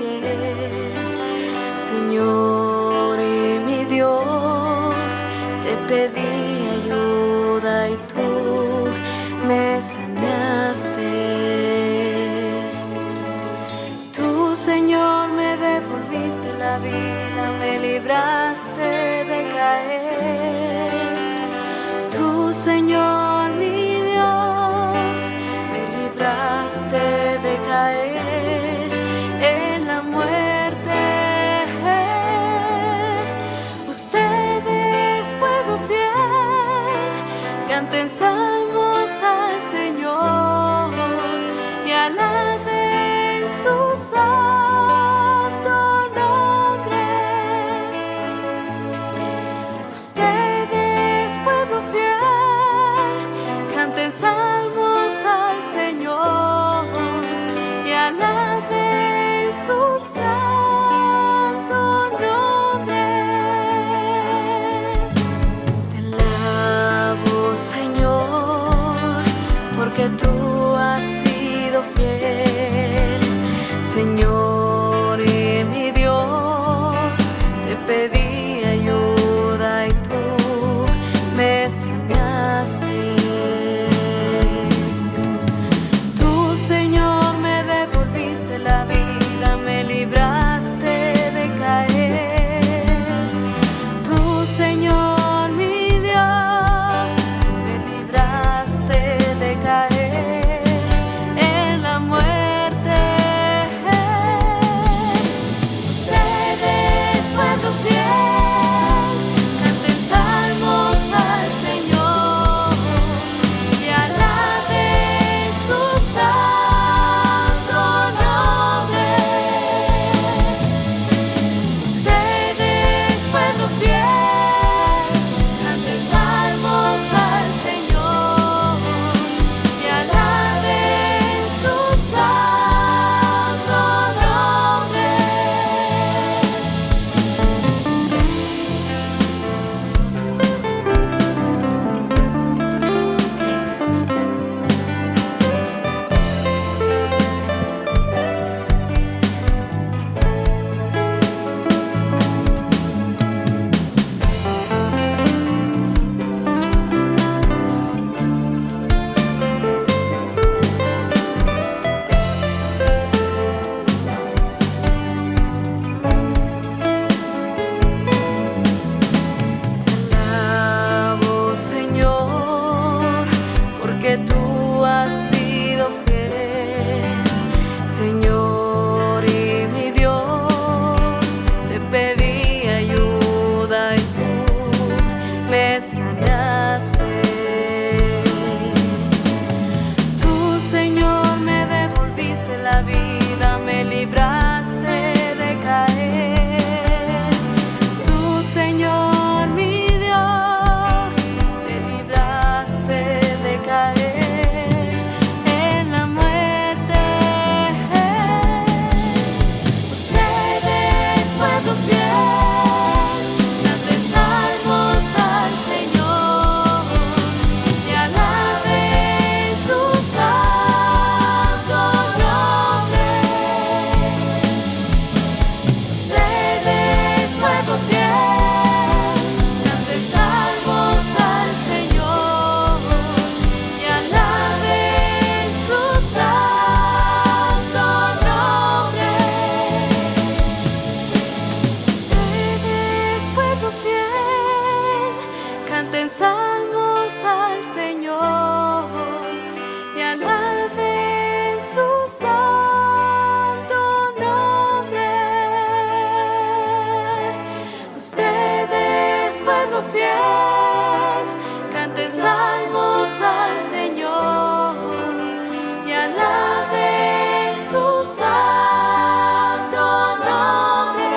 fiel. Señor y mi Dios, te pedí ayuda y tú me sanaste. Tú, Señor, me devolviste la vida, me libraste de caer. Tú, Señor, mi Dios, me libraste de caer en la muerte. Ustedes, pueblo fiel, canten salmos al Señor y alaben su santo nombre. Ustedes, pueblo fiel, canten salmos al Señor y alaben su santo nombre. Te alabo, Señor, porque tú has sido fiel. Señor y mi Dios, te pedí ayuda y tú me sanaste. Tú, Señor, me devolviste la vida, me libraste de caer. Tú, Señor, mi Dios, me libraste de caer en la muerte. Ustedes, pueblo fiel, canten salmos al Señor y alaben su santo nombre. Ustedes, pueblo fiel, canten salmos al Señor y alaben su santo nombre. Te alabo, Señor, porque tú has sido fiel. Señor y mi Dios, te pedí ayuda y tú me sanaste. Tú, Señor, me devolviste la vida, me libraste de caer. Tú, Señor, mi Dios, me libraste de caer en la muerte. Ustedes, pueblo fiel, canten salmos al Señor y alaben su santo nombre. Ustedes, pueblo fiel, canten salmos al Señor y alaben su santo nombre. Ustedes, pueblo fiel, canten salmos al Señor y alaben su santo nombre. Ustedes, pueblo fiel, canten salmos al Señor y alaben su santo nombre.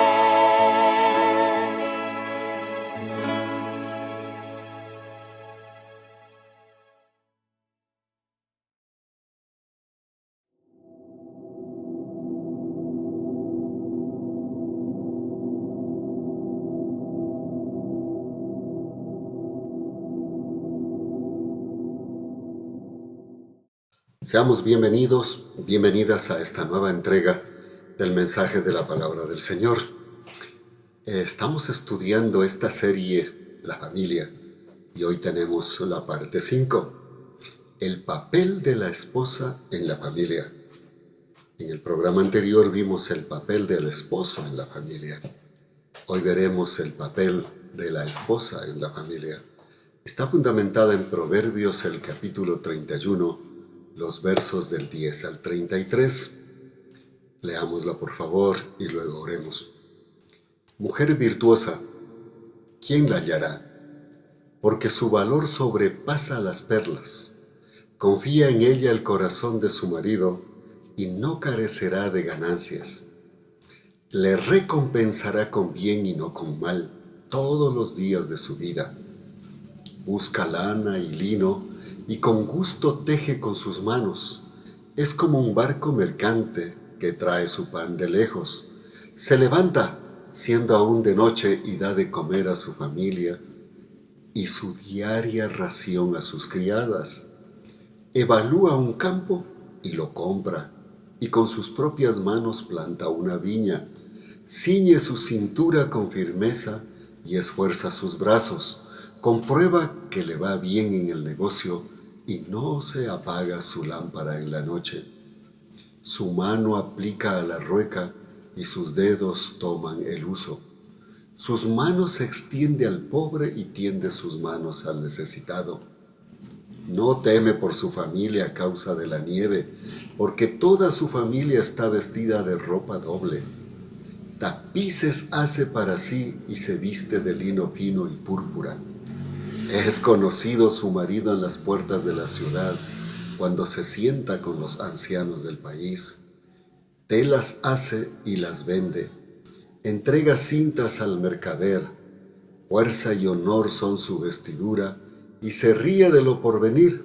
Seamos bienvenidos, bienvenidas a esta nueva entrega del mensaje de la palabra del Señor. Estamos estudiando esta serie, La Familia, y hoy tenemos la parte 5, el papel de la esposa en la familia. En el programa anterior vimos el papel del esposo en la familia. Hoy veremos el papel de la esposa en la familia. Está fundamentada en Proverbios, el capítulo 31, los versos del 10 al 33. Leámosla por favor y luego oremos. Mujer virtuosa, ¿quién la hallará? Porque su valor sobrepasa las perlas. Confía en ella el corazón de su marido y no carecerá de ganancias. Le recompensará con bien y no con mal todos los días de su vida. Busca lana y lino y con gusto teje con sus manos. Es como un barco mercante que trae su pan de lejos. Se levanta, siendo aún de noche, y da de comer a su familia y su diaria ración a sus criadas. Evalúa un campo y lo compra, y con sus propias manos planta una viña. Ciñe su cintura con firmeza y esfuerza sus brazos. Comprueba que le va bien en el negocio y no se apaga su lámpara en la noche. Su mano aplica a la rueca y sus dedos toman el uso. Sus manos se extiende al pobre y tiende sus manos al necesitado. No teme por su familia a causa de la nieve, porque toda su familia está vestida de ropa doble. Tapices hace para sí y se viste de lino fino y púrpura. Es conocido su marido en las puertas de la ciudad, cuando se sienta con los ancianos del país. Telas hace y las vende. Entrega cintas al mercader. Fuerza y honor son su vestidura, y se ríe de lo porvenir.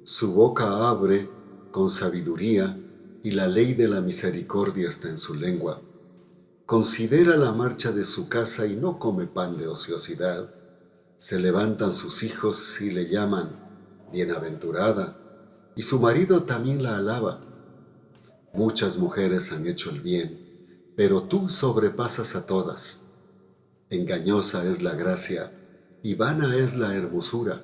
Su boca abre con sabiduría, y la ley de la misericordia está en su lengua. Considera la marcha de su casa y no come pan de ociosidad. Se levantan sus hijos y le llaman bienaventurada, y su marido también la alaba. Muchas mujeres han hecho el bien, pero tú sobrepasas a todas. Engañosa es la gracia, y vana es la hermosura.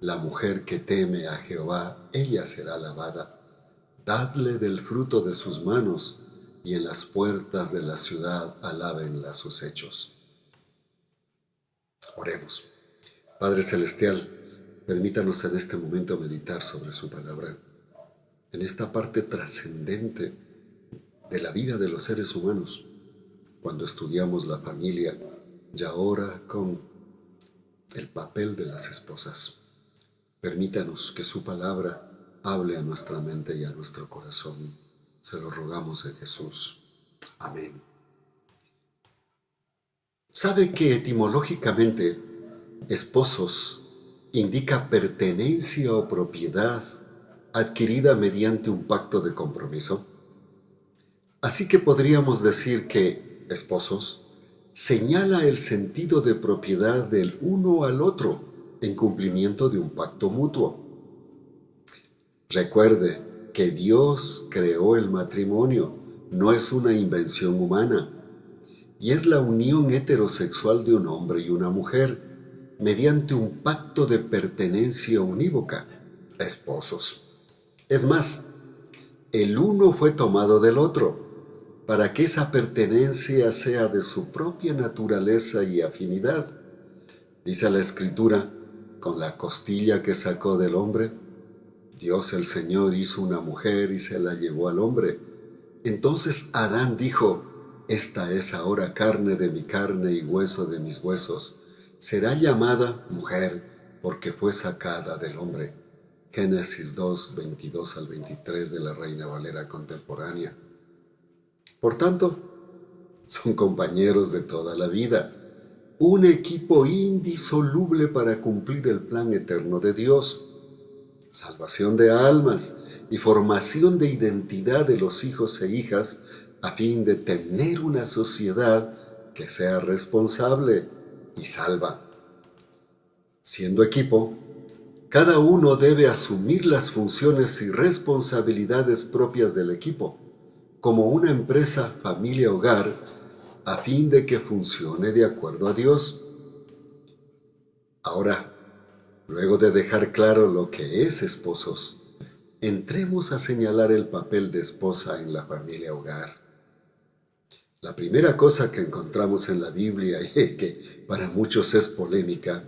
La mujer que teme a Jehová, ella será alabada. Dadle del fruto de sus manos, y en las puertas de la ciudad alábenla sus hechos. Oremos. Padre Celestial, permítanos en este momento meditar sobre su palabra, en esta parte trascendente de la vida de los seres humanos, cuando estudiamos la familia y ahora con el papel de las esposas. Permítanos que su palabra hable a nuestra mente y a nuestro corazón. Se lo rogamos en Jesús. Amén. ¿Sabe que etimológicamente esposos indica pertenencia o propiedad adquirida mediante un pacto de compromiso? Así que podríamos decir que esposos señala el sentido de propiedad del uno al otro en cumplimiento de un pacto mutuo. Recuerde que Dios creó el matrimonio, no es una invención humana, y es la unión heterosexual de un hombre y una mujer mediante un pacto de pertenencia unívoca, esposos. Es más, el uno fue tomado del otro, para que esa pertenencia sea de su propia naturaleza y afinidad. Dice la Escritura, con la costilla que sacó del hombre, Dios el Señor hizo una mujer y se la llevó al hombre. Entonces Adán dijo, esta es ahora carne de mi carne y hueso de mis huesos. Será llamada mujer porque fue sacada del hombre. Génesis 2, 22 al 23 de la Reina Valera contemporánea. Por tanto, son compañeros de toda la vida, un equipo indisoluble para cumplir el plan eterno de Dios. Salvación de almas y formación de identidad de los hijos e hijas a fin de tener una sociedad que sea responsable y salva. Siendo equipo, cada uno debe asumir las funciones y responsabilidades propias del equipo, como una empresa familia-hogar a fin de que funcione de acuerdo a Dios. Ahora, luego de dejar claro lo que es esposos, entremos a señalar el papel de esposa en la familia-hogar. La primera cosa que encontramos en la Biblia, y que para muchos es polémica,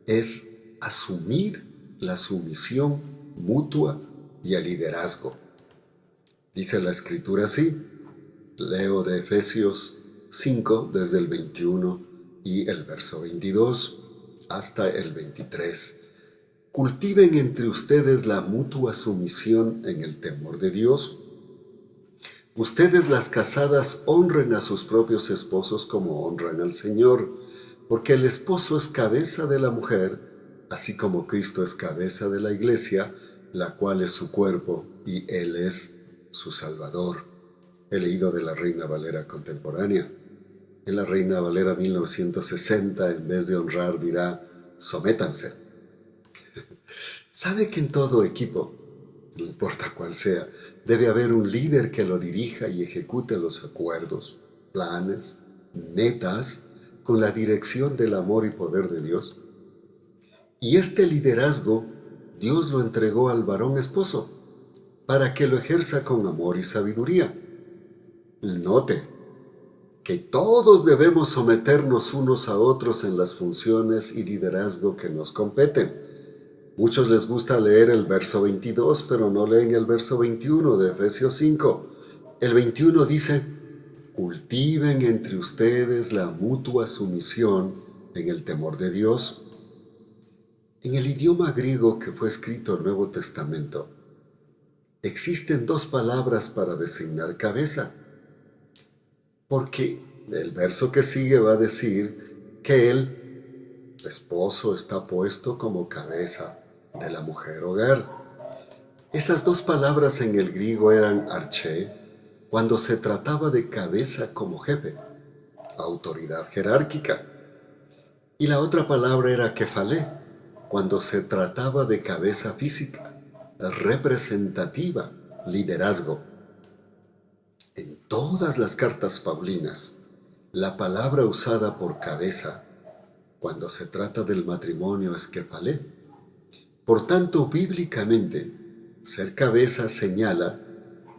es asumir la sumisión mutua y el liderazgo. Dice la Escritura así, leo de Efesios 5 desde el 21 y el verso 22 hasta el 23. Cultiven entre ustedes la mutua sumisión en el temor de Dios. Ustedes las casadas honren a sus propios esposos como honran al Señor, porque el esposo es cabeza de la mujer, así como Cristo es cabeza de la iglesia, la cual es su cuerpo y Él es su Salvador. He leído de la Reina Valera contemporánea. En la Reina Valera 1960, en vez de honrar, dirá, sométanse. ¿Sabe que en todo equipo, no importa cuál sea, debe haber un líder que lo dirija y ejecute los acuerdos, planes, metas, con la dirección del amor y poder de Dios? Y este liderazgo Dios lo entregó al varón esposo para que lo ejerza con amor y sabiduría. Note que todos debemos someternos unos a otros en las funciones y liderazgo que nos competen. Muchos les gusta leer el verso 22, pero no leen el verso 21 de Efesios 5. El 21 dice, cultiven entre ustedes la mutua sumisión en el temor de Dios. En el idioma griego que fue escrito el Nuevo Testamento, existen dos palabras para designar cabeza, porque el verso que sigue va a decir que el esposo está puesto como cabeza de la mujer hogar. Esas dos palabras en el griego eran arché, cuando se trataba de cabeza como jefe, autoridad jerárquica. Y la otra palabra era kefalé, cuando se trataba de cabeza física, representativa, liderazgo. En todas las cartas paulinas, la palabra usada por cabeza, cuando se trata del matrimonio, es kefalé. Por tanto, bíblicamente, ser cabeza señala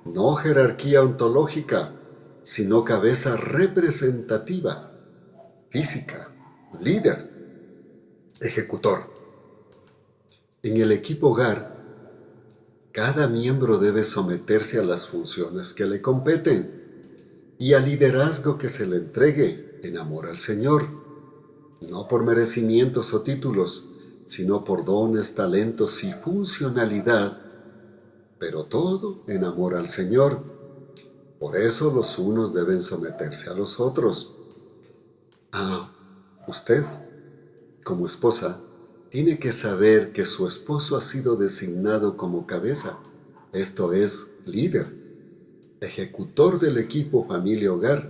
no jerarquía ontológica, sino cabeza representativa, física, líder, ejecutor. En el equipo hogar, cada miembro debe someterse a las funciones que le competen y al liderazgo que se le entregue en amor al Señor, no por merecimientos o títulos, sino por dones, talentos y funcionalidad, pero todo en amor al Señor. Por eso los unos deben someterse a los otros. Usted, como esposa, tiene que saber que su esposo ha sido designado como cabeza, esto es, líder, ejecutor del equipo familia-hogar.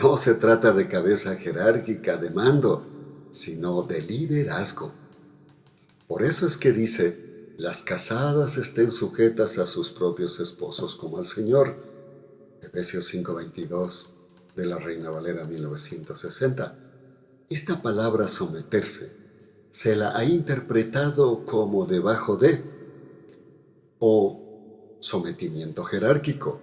No se trata de cabeza jerárquica de mando, sino de liderazgo. Por eso es que dice, las casadas estén sujetas a sus propios esposos como al Señor. Efesios 5:22 de la Reina Valera 1960. Esta palabra someterse se la ha interpretado como debajo de o sometimiento jerárquico.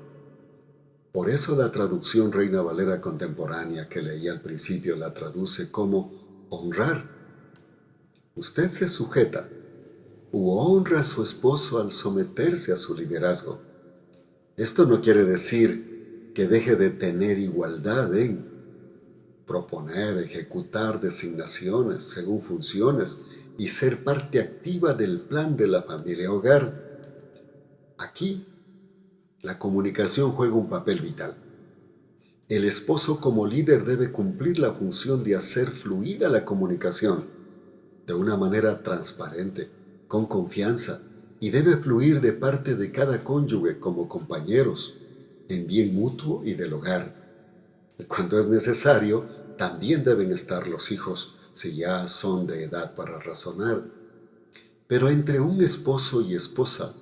Por eso la traducción Reina Valera contemporánea que leí al principio la traduce como honrar. Usted se sujeta u honra a su esposo al someterse a su liderazgo. Esto no quiere decir que deje de tener igualdad en proponer, ejecutar designaciones según funciones y ser parte activa del plan de la familia hogar. Aquí, la comunicación juega un papel vital. El esposo como líder debe cumplir la función de hacer fluida la comunicación de una manera transparente, con confianza, y debe fluir de parte de cada cónyuge como compañeros, en bien mutuo y del hogar. Cuando es necesario, también deben estar los hijos, si ya son de edad para razonar. Pero entre un esposo y esposa,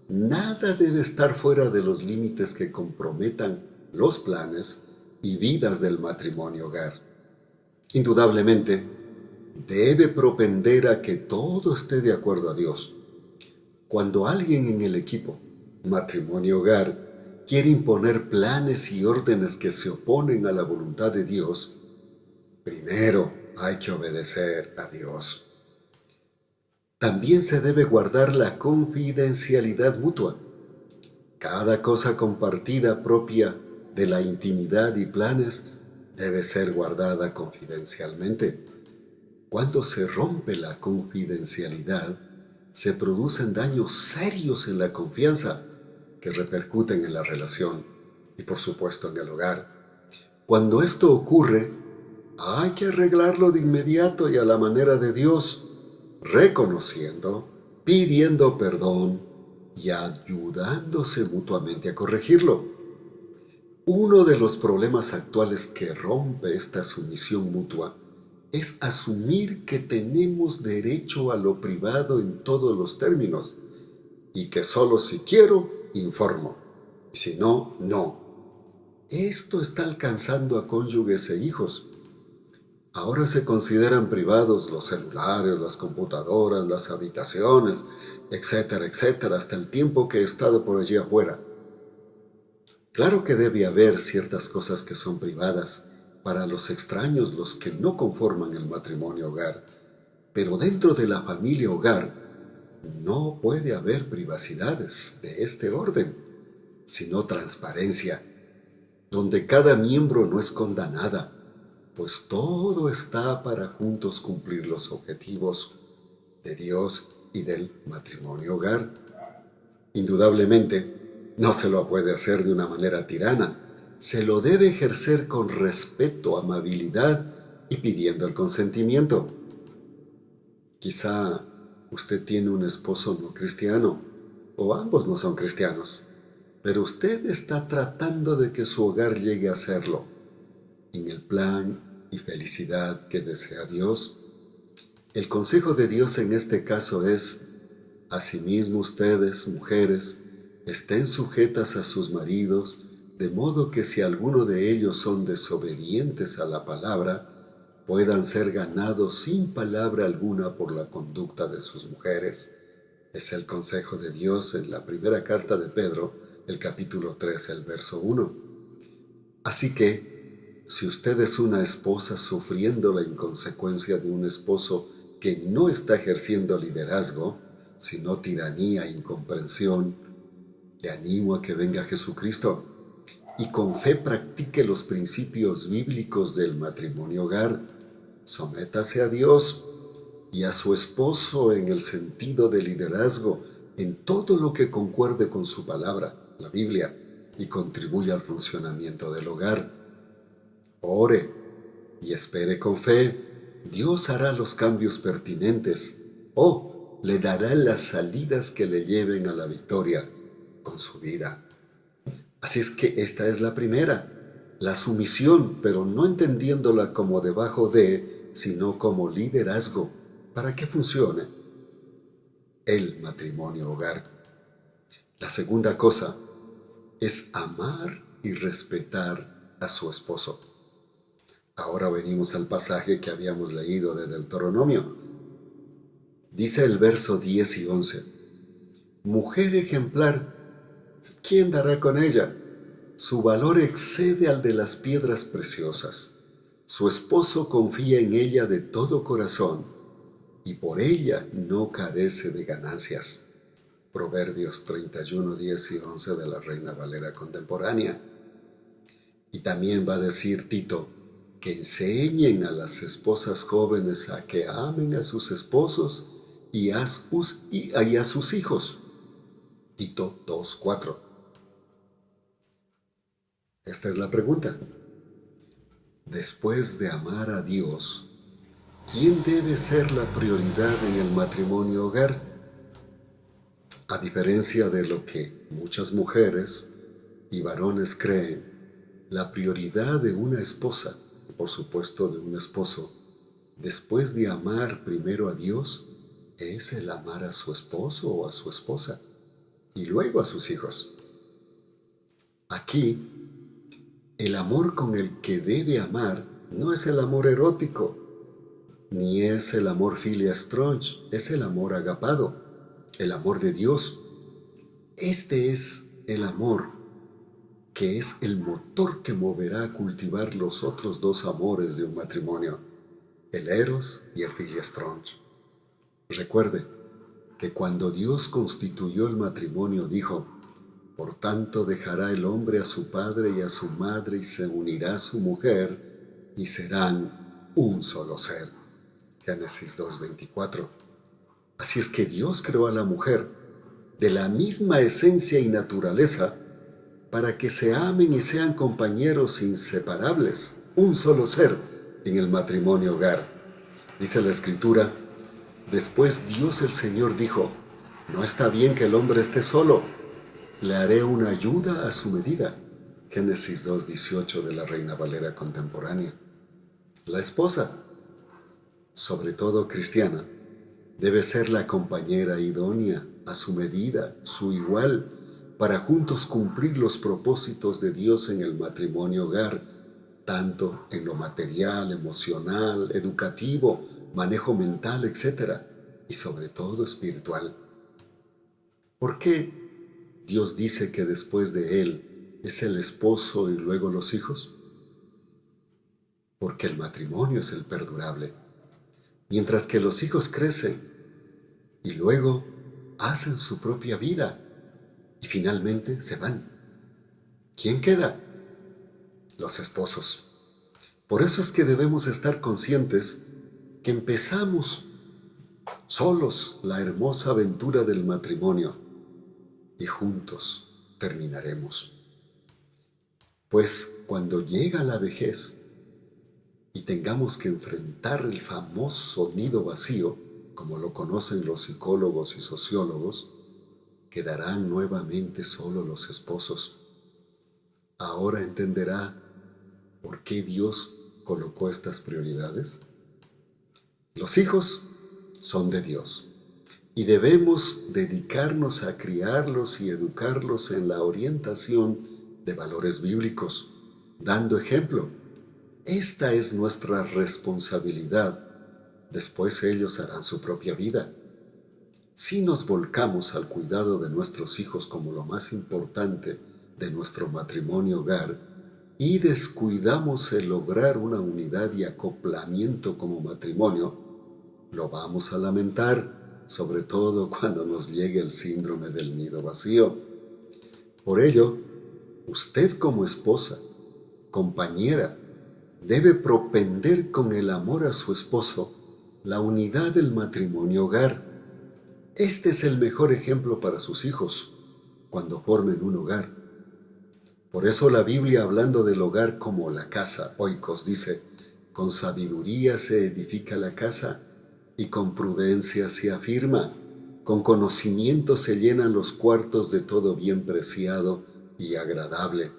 nada debe estar fuera de los límites que comprometan los planes y vidas del matrimonio hogar. Indudablemente, debe propender a que todo esté de acuerdo a Dios. Cuando alguien en el equipo, matrimonio hogar, quiere imponer planes y órdenes que se oponen a la voluntad de Dios, primero hay que obedecer a Dios. También se debe guardar la confidencialidad mutua. Cada cosa compartida propia de la intimidad y planes debe ser guardada confidencialmente. Cuando se rompe la confidencialidad, se producen daños serios en la confianza que repercuten en la relación y por supuesto en el hogar. Cuando esto ocurre, hay que arreglarlo de inmediato y a la manera de Dios, reconociendo, pidiendo perdón y ayudándose mutuamente a corregirlo. Uno de los problemas actuales que rompe esta sumisión mutua es asumir que tenemos derecho a lo privado en todos los términos y que solo si quiero, informo, y si no, no. Esto está alcanzando a cónyuges e hijos. Ahora se consideran privados los celulares, las computadoras, las habitaciones, etcétera, etcétera, hasta el tiempo que he estado por allí afuera. Claro que debe haber ciertas cosas que son privadas para los extraños, los que no conforman el matrimonio hogar, pero dentro de la familia hogar no puede haber privacidades de este orden, sino transparencia, donde cada miembro no esconda nada, pues todo está para juntos cumplir los objetivos de Dios y del matrimonio hogar. Indudablemente, no se lo puede hacer de una manera tirana, se lo debe ejercer con respeto, amabilidad y pidiendo el consentimiento. Quizá usted tiene un esposo no cristiano, o ambos no son cristianos, pero usted está tratando de que su hogar llegue a serlo, en el plan y felicidad que desea Dios. El consejo de Dios en este caso es: asimismo ustedes, mujeres, estén sujetas a sus maridos, de modo que si alguno de ellos son desobedientes a la palabra, puedan ser ganados sin palabra alguna por la conducta de sus mujeres. Es el consejo de Dios en la primera carta de Pedro, el capítulo 3, el verso 1. Así que, si usted es una esposa sufriendo la inconsecuencia de un esposo que no está ejerciendo liderazgo, sino tiranía e incomprensión, le animo a que venga Jesucristo y con fe practique los principios bíblicos del matrimonio hogar. Sométase a Dios y a su esposo en el sentido de liderazgo en todo lo que concuerde con su palabra, la Biblia, y contribuya al funcionamiento del hogar. Ore y espere con fe. Dios hará los cambios pertinentes o le dará las salidas que le lleven a la victoria con su vida. Así es que esta es la primera, la sumisión, pero no entendiéndola como debajo de, sino como liderazgo, para que funcione el matrimonio hogar. La segunda cosa es amar y respetar a su esposo. Ahora venimos al pasaje que habíamos leído de Deuteronomio. Dice el verso 10 y 11: mujer ejemplar, ¿quién dará con ella? Su valor excede al de las piedras preciosas. Su esposo confía en ella de todo corazón y por ella no carece de ganancias. Proverbios 31, 10 y 11 de la Reina Valera contemporánea. Y también va a decir Tito que enseñen a las esposas jóvenes a que amen a sus esposos y a sus hijos. Tito 2:4. Esta es la pregunta. Después de amar a Dios, ¿quién debe ser la prioridad en el matrimonio hogar? A diferencia de lo que muchas mujeres y varones creen, la prioridad de una esposa, y por supuesto de un esposo, después de amar primero a Dios, es el amar a su esposo o a su esposa. y luego a sus hijos. Aquí, el amor con el que debe amar no es el amor erótico, ni es el amor philia stronch, es el amor agapado, el amor de Dios. Este es el amor que es el motor que moverá a cultivar los otros dos amores de un matrimonio, el eros y el philia stronch. Recuerde que cuando Dios constituyó el matrimonio dijo: por tanto dejará el hombre a su padre y a su madre y se unirá a su mujer y serán un solo ser. Génesis 2:24. Así es que Dios creó a la mujer de la misma esencia y naturaleza para que se amen y sean compañeros inseparables, un solo ser en el matrimonio hogar. Dice la Escritura: después Dios el Señor dijo: no está bien que el hombre esté solo, le haré una ayuda a su medida. Génesis 2:18 de la Reina Valera contemporánea. La esposa, sobre todo cristiana, debe ser la compañera idónea, a su medida, su igual, para juntos cumplir los propósitos de Dios en el matrimonio hogar, tanto en lo material, emocional, educativo, manejo mental, etc., y sobre todo espiritual. ¿Por qué Dios dice que después de él es el esposo y luego los hijos? Porque el matrimonio es el perdurable, mientras que los hijos crecen y luego hacen su propia vida y finalmente se van. ¿Quién queda? Los esposos. Por eso es que debemos estar conscientes que empezamos solos la hermosa aventura del matrimonio y juntos terminaremos. Pues cuando llega la vejez y tengamos que enfrentar el famoso nido vacío, como lo conocen los psicólogos y sociólogos, quedarán nuevamente solo los esposos. Ahora entenderá por qué Dios colocó estas prioridades. Los hijos son de Dios y debemos dedicarnos a criarlos y educarlos en la orientación de valores bíblicos, dando ejemplo. Esta es nuestra responsabilidad. Después ellos harán su propia vida. Si nos volcamos al cuidado de nuestros hijos como lo más importante de nuestro matrimonio hogar y descuidamos el lograr una unidad y acoplamiento como matrimonio, lo vamos a lamentar, sobre todo cuando nos llegue el síndrome del nido vacío. Por ello, usted como esposa, compañera, debe propender con el amor a su esposo la unidad del matrimonio hogar. Este es el mejor ejemplo para sus hijos cuando formen un hogar. Por eso la Biblia, hablando del hogar como la casa, oikos, dice: con sabiduría se edifica la casa y con prudencia se afirma. Con conocimiento se llenan los cuartos de todo bien preciado y agradable.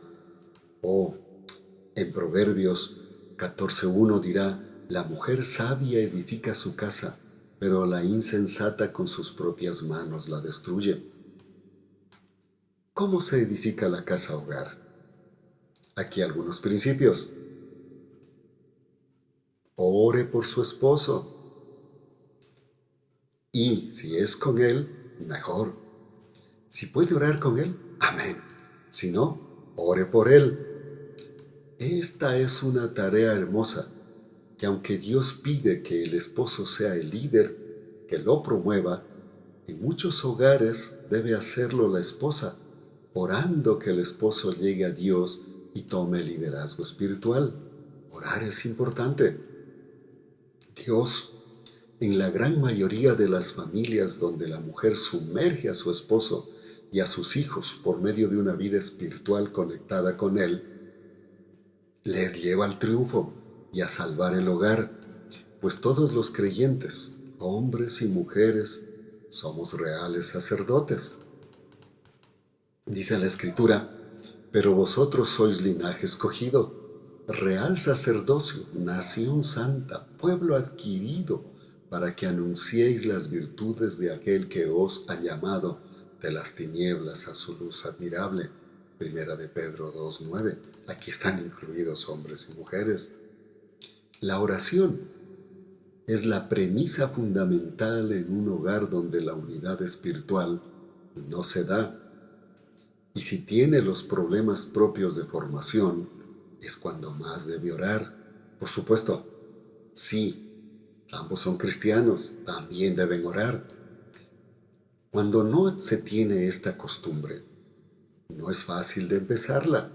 En Proverbios 14:1 dirá: la mujer sabia edifica su casa, pero la insensata con sus propias manos la destruye. ¿Cómo se edifica la casa hogar? Aquí algunos principios. Ore por su esposo. Y si es con él, mejor. Si puede orar con él, amén. Si no, ore por él. Esta es una tarea hermosa, que aunque Dios pide que el esposo sea el líder, que lo promueva, en muchos hogares debe hacerlo la esposa, orando que el esposo llegue a Dios y tome el liderazgo espiritual. Orar es importante. Dios, en la gran mayoría de las familias donde la mujer sumerge a su esposo y a sus hijos por medio de una vida espiritual conectada con Él, les lleva al triunfo y a salvar el hogar, pues todos los creyentes, hombres y mujeres, somos reales sacerdotes. Dice la Escritura: pero vosotros sois linaje escogido, real sacerdocio, nación santa, pueblo adquirido, para que anunciéis las virtudes de aquel que os ha llamado de las tinieblas a su luz admirable. Primera de Pedro 2:9. Aquí están incluidos hombres y mujeres. La oración es la premisa fundamental en un hogar donde la unidad espiritual no se da. Y si tiene los problemas propios de formación, es cuando más debe orar. Por supuesto, sí, ambos son cristianos, también deben orar. Cuando no se tiene esta costumbre, no es fácil de empezarla,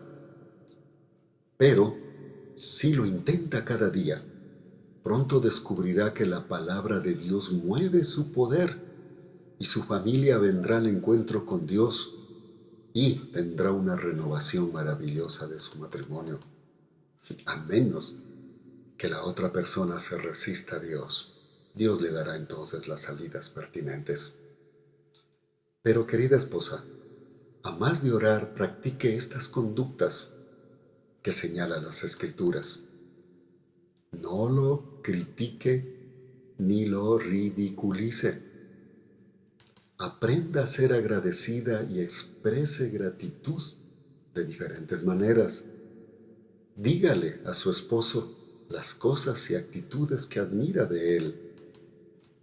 pero si lo intenta cada día, pronto descubrirá que la palabra de Dios mueve su poder y su familia vendrá al encuentro con Dios y tendrá una renovación maravillosa de su matrimonio, a menos que la otra persona se resista a Dios. Dios le dará entonces las salidas pertinentes. Pero, querida esposa, a más de orar, practique estas conductas que señalan las Escrituras. No lo critique ni lo ridiculice. Aprenda a ser agradecida y exprese gratitud de diferentes maneras. Dígale a su esposo las cosas y actitudes que admira de él.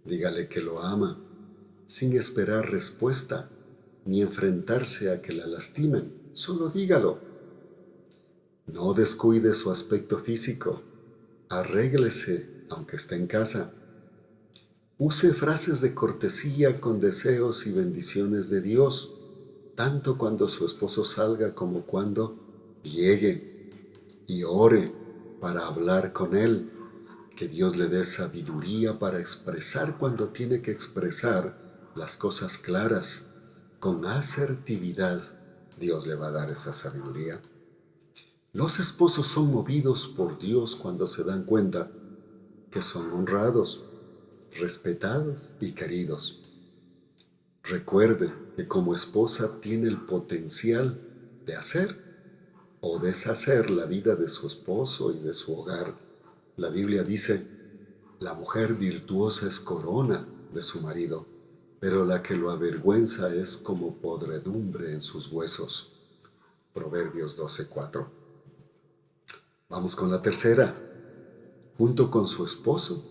Dígale que lo ama, sin esperar respuesta ni enfrentarse a que la lastimen. Solo dígalo. No descuide su aspecto físico. Arréglese aunque esté en casa. Use frases de cortesía con deseos y bendiciones de Dios, tanto cuando su esposo salga como cuando llegue. Y ore para hablar con él, que Dios le dé sabiduría para expresar cuando tiene que expresar las cosas claras. Con asertividad, Dios le va a dar esa sabiduría. Los esposos son movidos por Dios cuando se dan cuenta que son honrados, respetados y queridos. Recuerde que como esposa tiene el potencial de hacer o deshacer la vida de su esposo y de su hogar. La Biblia dice, la mujer virtuosa es corona de su marido, pero la que lo avergüenza es como podredumbre en sus huesos. Proverbios 12:4. Vamos con la tercera. Junto con su esposo,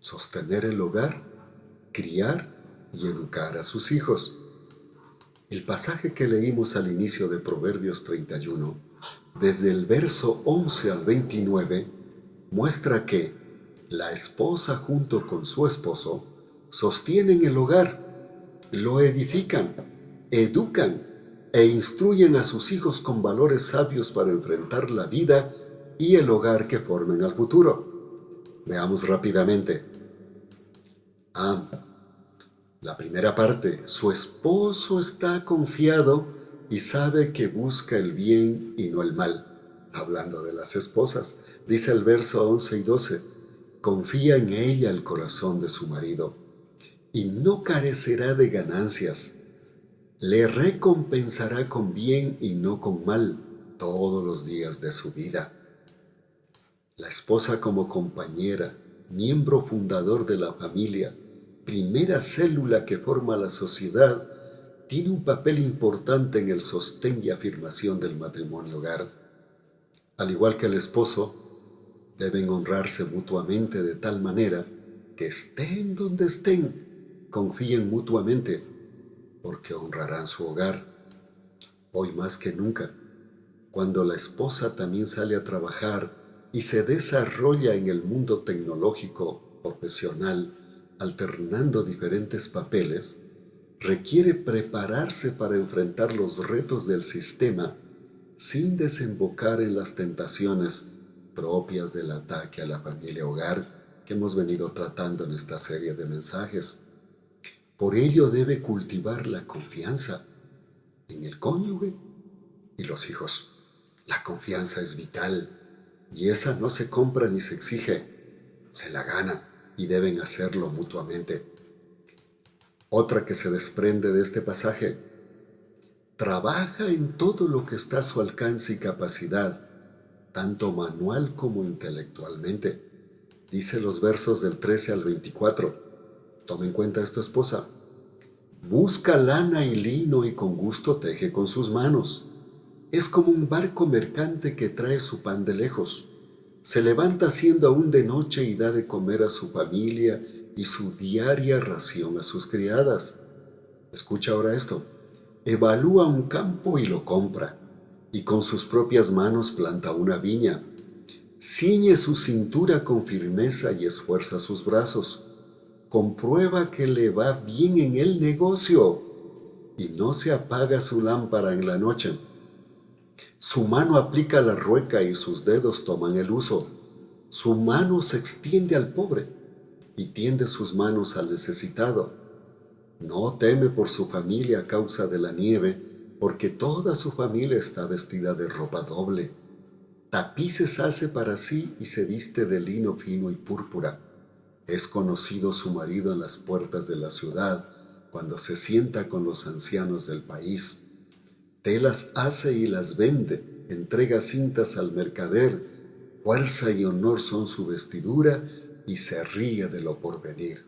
sostener el hogar, criar y educar a sus hijos. El pasaje que leímos al inicio de Proverbios 31, desde el verso 11 al 29, muestra que la esposa junto con su esposo sostienen el hogar, lo edifican, educan e instruyen a sus hijos con valores sabios para enfrentar la vida y el hogar que formen al futuro. Veamos rápidamente. La primera parte, su esposo está confiado y sabe que busca el bien y no el mal. Hablando de las esposas, dice el verso 11 y 12, confía en ella el corazón de su marido y no carecerá de ganancias. Le recompensará con bien y no con mal todos los días de su vida. La esposa como compañera, miembro fundador de la familia, primera célula que forma la sociedad, tiene un papel importante en el sostén y afirmación del matrimonio hogar. Al igual que el esposo, deben honrarse mutuamente de tal manera que estén donde estén, confíen mutuamente, porque honrarán su hogar. Hoy más que nunca, cuando la esposa también sale a trabajar y se desarrolla en el mundo tecnológico profesional, alternando diferentes papeles, requiere prepararse para enfrentar los retos del sistema sin desembocar en las tentaciones propias del ataque a la familia hogar que hemos venido tratando en esta serie de mensajes. Por ello debe cultivar la confianza en el cónyuge y los hijos. La confianza es vital y esa no se compra ni se exige, se la gana y deben hacerlo mutuamente. Otra que se desprende de este pasaje, trabaja en todo lo que está a su alcance y capacidad, tanto manual como intelectualmente. Dice los versos del 13 al 24. Tome en cuenta esto, esposa. Busca lana y lino y con gusto teje con sus manos. Es como un barco mercante que trae su pan de lejos. Se levanta siendo aún de noche y da de comer a su familia y su diaria ración a sus criadas. Escucha ahora esto. Evalúa un campo y lo compra, y con sus propias manos planta una viña. Ciñe su cintura con firmeza y esfuerza sus brazos. Comprueba que le va bien en el negocio y no se apaga su lámpara en la noche. Su mano aplica la rueca y sus dedos toman el uso. Su mano se extiende al pobre y tiende sus manos al necesitado. No teme por su familia a causa de la nieve, porque toda su familia está vestida de ropa doble. Tapices hace para sí y se viste de lino fino y púrpura. Es conocido su marido en las puertas de la ciudad, cuando se sienta con los ancianos del país. Telas hace y las vende, entrega cintas al mercader. Fuerza y honor son su vestidura y se ríe de lo porvenir.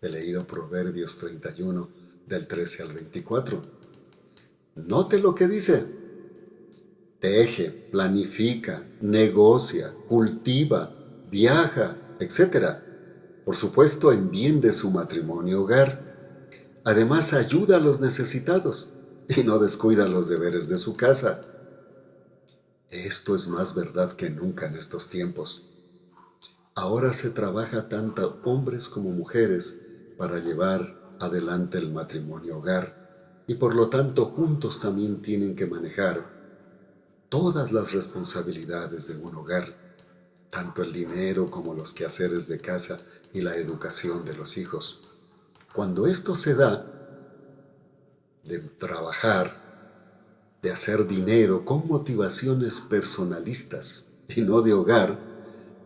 He leído Proverbios 31, del 13 al 24. Note lo que dice. Teje, planifica, negocia, cultiva, viaja, etc. Por supuesto, en bien de su matrimonio hogar. Además, ayuda a los necesitados y no descuida los deberes de su casa. Esto es más verdad que nunca en estos tiempos. Ahora se trabaja tanto hombres como mujeres para llevar adelante el matrimonio hogar y por lo tanto juntos también tienen que manejar todas las responsabilidades de un hogar, tanto el dinero como los quehaceres de casa y la educación de los hijos. Cuando esto se da, de trabajar, de hacer dinero con motivaciones personalistas y no de hogar,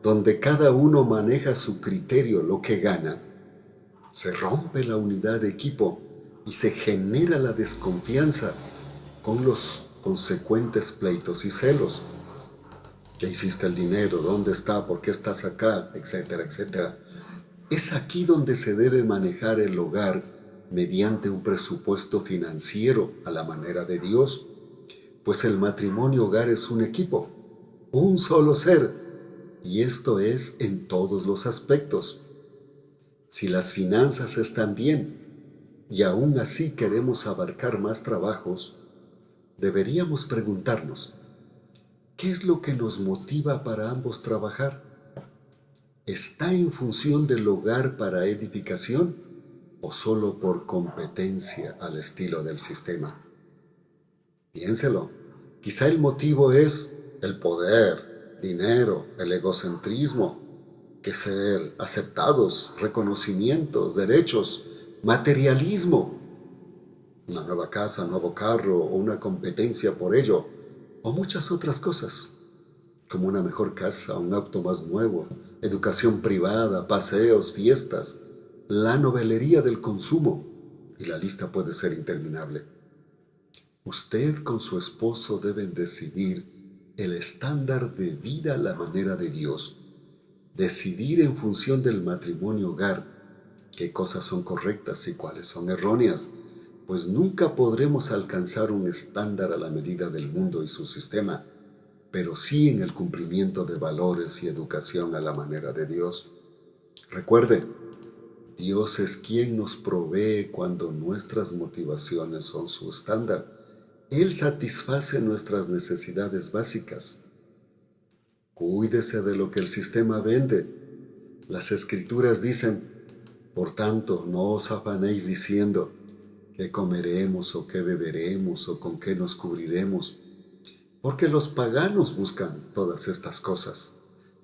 donde cada uno maneja su criterio lo que gana, se rompe la unidad de equipo y se genera la desconfianza con los consecuentes pleitos y celos. ¿Qué hiciste el dinero? ¿Dónde está? ¿Por qué estás acá? Etcétera, etcétera. Es aquí donde se debe manejar el hogar mediante un presupuesto financiero a la manera de Dios, pues el matrimonio hogar es un equipo, un solo ser, y esto es en todos los aspectos. Si las finanzas están bien y aún así queremos abarcar más trabajos, deberíamos preguntarnos, ¿qué es lo que nos motiva para ambos trabajar? ¿Está en función del hogar para edificación o solo por competencia al estilo del sistema? Piénselo. Quizá el motivo es el poder, dinero, el egocentrismo, que ser aceptados, reconocimientos, derechos, materialismo, una nueva casa, un nuevo carro o una competencia por ello, o muchas otras cosas, como una mejor casa, un auto más nuevo, educación privada, paseos, fiestas, la novelería del consumo, y la lista puede ser interminable. Usted con su esposo deben decidir el estándar de vida a la manera de Dios, decidir en función del matrimonio hogar qué cosas son correctas y cuáles son erróneas, pues nunca podremos alcanzar un estándar a la medida del mundo y su sistema, pero sí en el cumplimiento de valores y educación a la manera de Dios. Recuerde, Dios es quien nos provee cuando nuestras motivaciones son su estándar. Él satisface nuestras necesidades básicas. Cuídese de lo que el sistema vende. Las Escrituras dicen, por tanto, no os afanéis diciendo, ¿qué comeremos o qué beberemos o con qué nos cubriremos? Porque los paganos buscan todas estas cosas.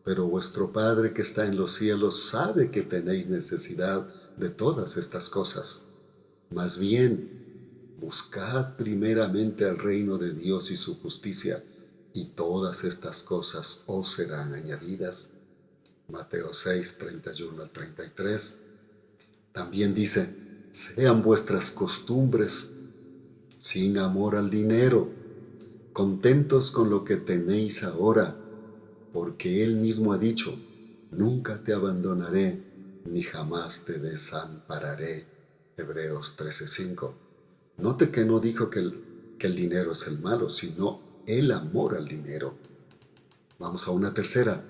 Pero vuestro Padre que está en los cielos sabe que tenéis necesidad de todas estas cosas. Más bien, buscad primeramente el reino de Dios y su justicia, y todas estas cosas os serán añadidas. Mateo 6, 31 al 33. También dice, sean vuestras costumbres sin amor al dinero, contentos con lo que tenéis ahora, porque Él mismo ha dicho, nunca te abandonaré, ni jamás te desampararé. Hebreos 13:5. Note que no dijo que el dinero es el malo, sino el amor al dinero. Vamos a una tercera.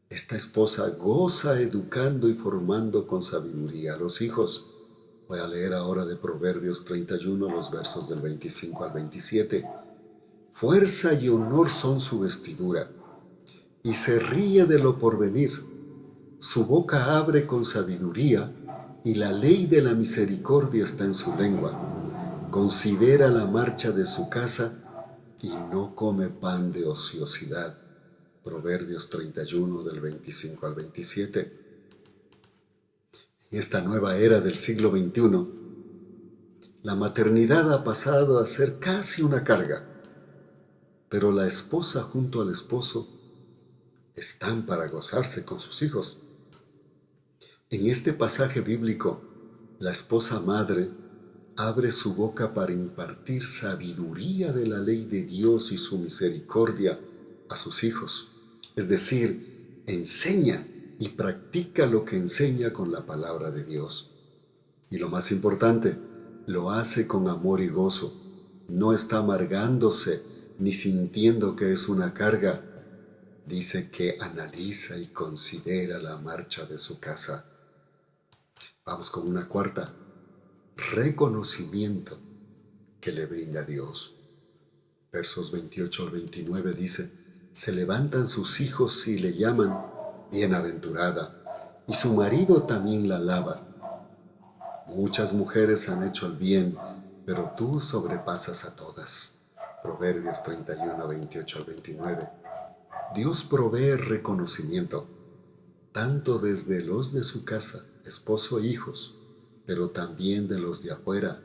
Esta esposa goza educando y formando con sabiduría a los hijos. Voy a leer ahora de Proverbios 31, los versos del 25 al 27. Fuerza y honor son su vestidura, y se ríe de lo porvenir. Su boca abre con sabiduría, y la ley de la misericordia está en su lengua. Considera la marcha de su casa, y no come pan de ociosidad. Proverbios 31, del 25 al 27. En esta nueva era del siglo XXI, la maternidad ha pasado a ser casi una carga, pero la esposa junto al esposo están para gozarse con sus hijos. En este pasaje bíblico, la esposa madre abre su boca para impartir sabiduría de la ley de Dios y su misericordia a sus hijos. Es decir, enseña y practica lo que enseña con la palabra de Dios. Y lo más importante, lo hace con amor y gozo. No está amargándose ni sintiendo que es una carga. Dice que analiza y considera la marcha de su casa. Vamos con una cuarta. Reconocimiento que le brinda a Dios. Versos 28 al 29 dice: se levantan sus hijos y le llaman bienaventurada, y su marido también la alaba. Muchas mujeres han hecho el bien, pero tú sobrepasas a todas. Proverbios 31, 28 al 29. Dios provee reconocimiento, tanto desde los de su casa, esposo e hijos, pero también de los de afuera,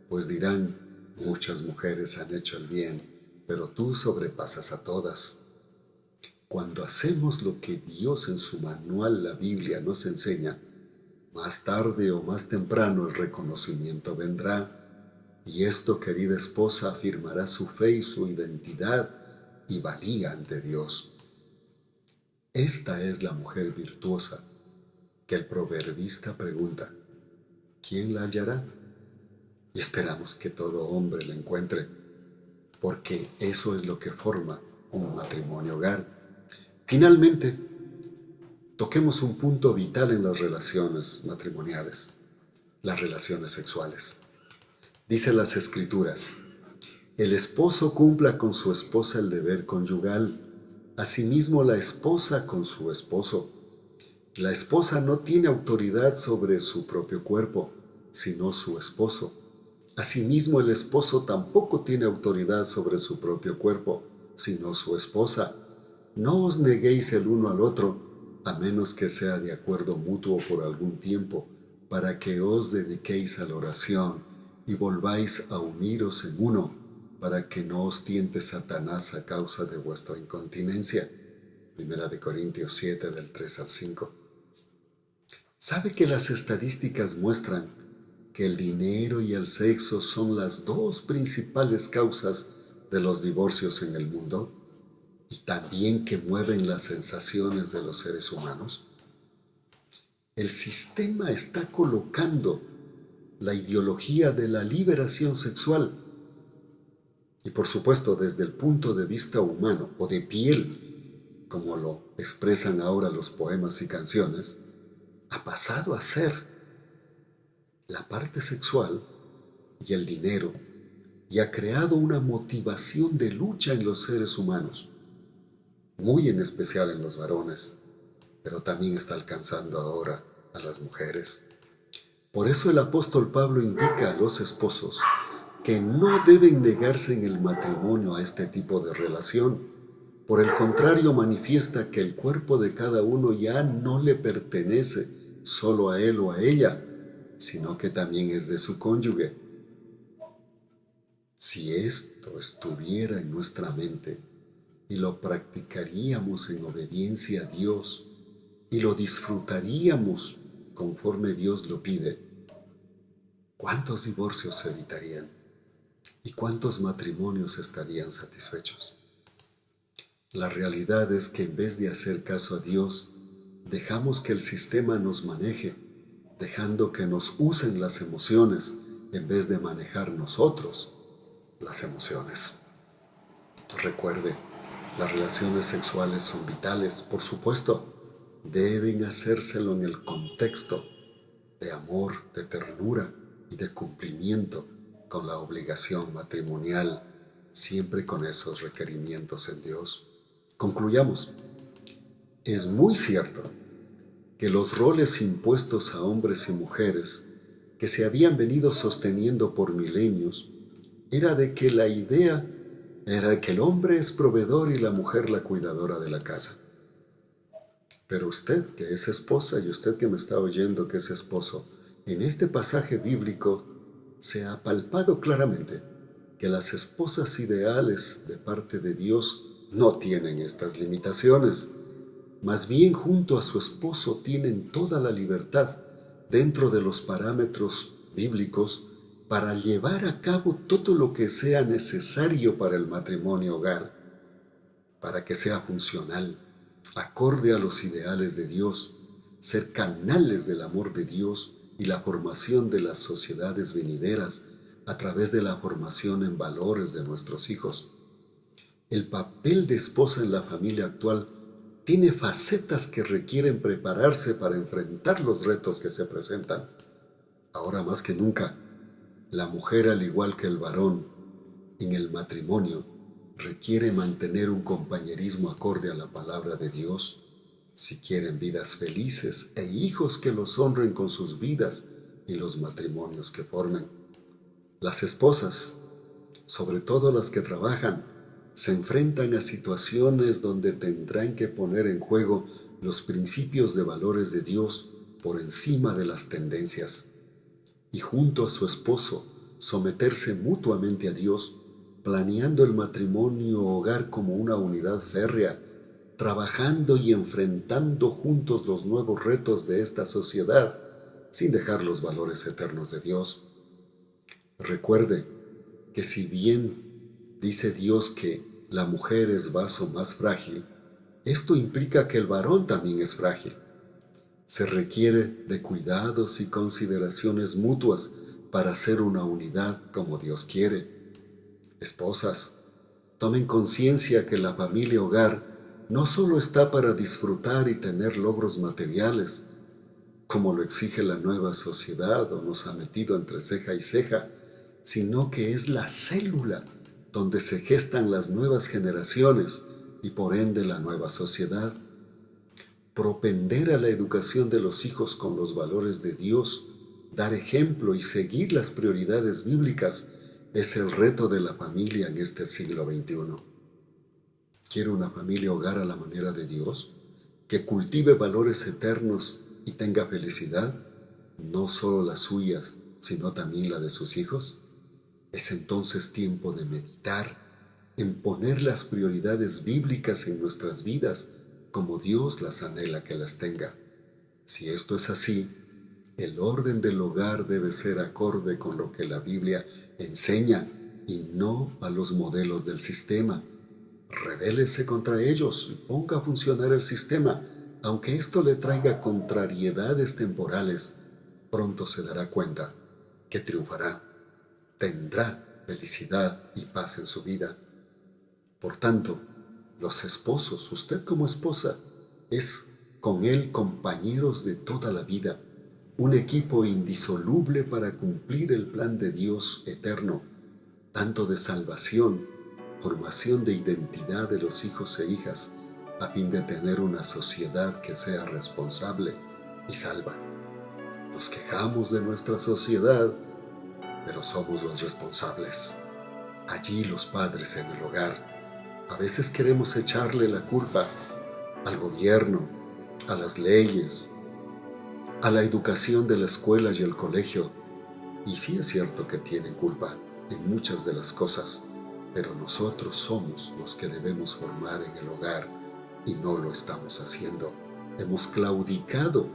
pues dirán: muchas mujeres han hecho el bien, pero tú sobrepasas a todas. Cuando hacemos lo que Dios en su manual, la Biblia, nos enseña, más tarde o más temprano el reconocimiento vendrá, y esto, querida esposa, afirmará su fe y su identidad y valía ante Dios. Esta es la mujer virtuosa que el proverbista pregunta: ¿quién la hallará? Y esperamos que todo hombre la encuentre, porque eso es lo que forma un matrimonio hogar. Finalmente, toquemos un punto vital en las relaciones matrimoniales, las relaciones sexuales. Dice las Escrituras: el esposo cumpla con su esposa el deber conyugal, asimismo la esposa con su esposo. La esposa no tiene autoridad sobre su propio cuerpo, sino su esposo. Asimismo, el esposo tampoco tiene autoridad sobre su propio cuerpo, sino su esposa. No os neguéis el uno al otro, a menos que sea de acuerdo mutuo por algún tiempo, para que os dediquéis a la oración y volváis a uniros en uno, para que no os tiente Satanás a causa de vuestra incontinencia. 1 Corintios 7, del 3 al 5. ¿Sabe que las estadísticas muestran que el dinero y el sexo son las dos principales causas de los divorcios en el mundo? Y también que mueven las sensaciones de los seres humanos. El sistema está colocando la ideología de la liberación sexual. Y por supuesto, desde el punto de vista humano o de piel, como lo expresan ahora los poemas y canciones, ha pasado a ser la parte sexual y el dinero, y ha creado una motivación de lucha en los seres humanos, muy en especial en los varones, pero también está alcanzando ahora a las mujeres. Por eso el apóstol Pablo indica a los esposos que no deben negarse en el matrimonio a este tipo de relación. Por el contrario, manifiesta que el cuerpo de cada uno ya no le pertenece solo a él o a ella, sino que también es de su cónyuge. Si esto estuviera en nuestra mente y lo practicaríamos en obediencia a Dios y lo disfrutaríamos conforme Dios lo pide, ¿cuántos divorcios se evitarían? ¿Y cuántos matrimonios estarían satisfechos? La realidad es que en vez de hacer caso a Dios, dejamos que el sistema nos maneje dejando que nos usen las emociones en vez de manejar nosotros las emociones. Recuerde, las relaciones sexuales son vitales, por supuesto. Deben hacérselo en el contexto de amor, de ternura y de cumplimiento con la obligación matrimonial, siempre con esos requerimientos en Dios. Concluyamos. Es muy cierto que los roles impuestos a hombres y mujeres que se habían venido sosteniendo por milenios era de que la idea era que el hombre es proveedor y la mujer la cuidadora de la casa. Pero usted, que es esposa, y usted que me está oyendo, que es esposo, en este pasaje bíblico se ha palpado claramente que las esposas ideales de parte de Dios no tienen estas limitaciones. Más bien, junto a su esposo tienen toda la libertad dentro de los parámetros bíblicos para llevar a cabo todo lo que sea necesario para el matrimonio hogar, para que sea funcional, acorde a los ideales de Dios, ser canales del amor de Dios y la formación de las sociedades venideras a través de la formación en valores de nuestros hijos. El papel de esposa en la familia actual tiene facetas que requieren prepararse para enfrentar los retos que se presentan. Ahora más que nunca, la mujer, al igual que el varón, en el matrimonio, requiere mantener un compañerismo acorde a la palabra de Dios, si quieren vidas felices e hijos que los honren con sus vidas y los matrimonios que formen. Las esposas, sobre todo las que trabajan, se enfrentan a situaciones donde tendrán que poner en juego los principios de valores de Dios por encima de las tendencias, y junto a su esposo someterse mutuamente a Dios, planeando el matrimonio o hogar como una unidad férrea, trabajando y enfrentando juntos los nuevos retos de esta sociedad, sin dejar los valores eternos de Dios. Recuerde que si bien dice Dios que la mujer es vaso más frágil, esto implica que el varón también es frágil. Se requiere de cuidados y consideraciones mutuas para hacer una unidad como Dios quiere. Esposas, tomen conciencia que la familia hogar no solo está para disfrutar y tener logros materiales, como lo exige la nueva sociedad o nos ha metido entre ceja y ceja, sino que es la célula donde se gestan las nuevas generaciones y por ende la nueva sociedad. Propender a la educación de los hijos con los valores de Dios, dar ejemplo y seguir las prioridades bíblicas es el reto de la familia en este siglo XXI. ¿Quiere una familia hogar a la manera de Dios, que cultive valores eternos y tenga felicidad, no solo las suyas, sino también la de sus hijos? Es entonces tiempo de meditar en poner las prioridades bíblicas en nuestras vidas como Dios las anhela que las tenga. Si esto es así, el orden del hogar debe ser acorde con lo que la Biblia enseña y no a los modelos del sistema. Rebélese contra ellos y ponga a funcionar el sistema, aunque esto le traiga contrariedades temporales. Pronto se dará cuenta que triunfará, tendrá felicidad y paz en su vida. Por tanto, los esposos, usted como esposa, es con él compañeros de toda la vida, un equipo indisoluble para cumplir el plan de Dios eterno, tanto de salvación, formación de identidad de los hijos e hijas, a fin de tener una sociedad que sea responsable y salva. Nos quejamos de nuestra sociedad, pero somos los responsables. Allí los padres en el hogar. A veces queremos echarle la culpa al gobierno, a las leyes, a la educación de la escuela y el colegio. Y sí es cierto que tienen culpa en muchas de las cosas, pero nosotros somos los que debemos formar en el hogar y no lo estamos haciendo. Hemos claudicado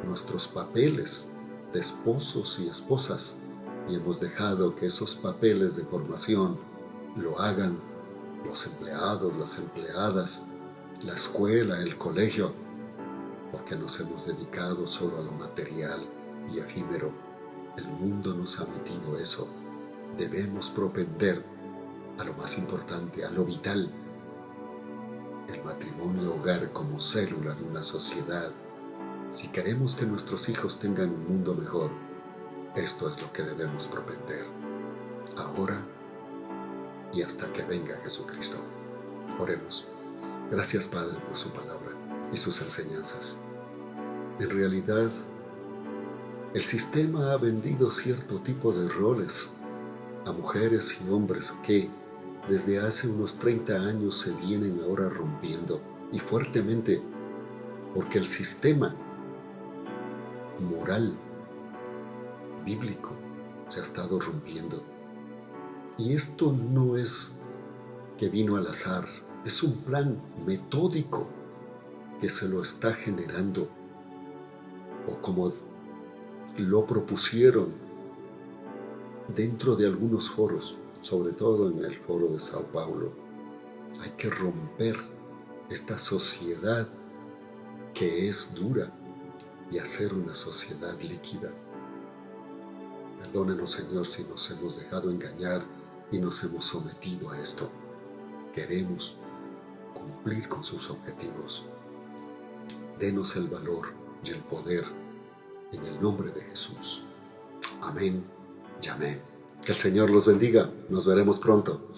nuestros papeles de esposos y esposas y hemos dejado que esos papeles de formación lo hagan los empleados, las empleadas, la escuela, el colegio. porque nos hemos dedicado solo a lo material y efímero. El mundo nos ha metido eso. Debemos propender a lo más importante, a lo vital. El matrimonio hogar como célula de una sociedad. Si queremos que nuestros hijos tengan un mundo mejor, esto es lo que debemos propender, ahora y hasta que venga Jesucristo. Oremos. Gracias, Padre, por su palabra y sus enseñanzas. En realidad, el sistema ha vendido cierto tipo de roles a mujeres y hombres que desde hace unos 30 años se vienen ahora rompiendo, y fuertemente, porque el sistema moral bíblico se ha estado rompiendo. Y esto no es que vino al azar, es un plan metódico que se lo está generando, o como lo propusieron dentro de algunos foros, sobre todo en el foro de Sao Paulo. Hay que romper esta sociedad que es dura y hacer una sociedad líquida. Perdónenos, Señor, si nos hemos dejado engañar y nos hemos sometido a esto. Queremos cumplir con sus objetivos. Denos el valor y el poder en el nombre de Jesús. Amén y amén. Que el Señor los bendiga. Nos veremos pronto.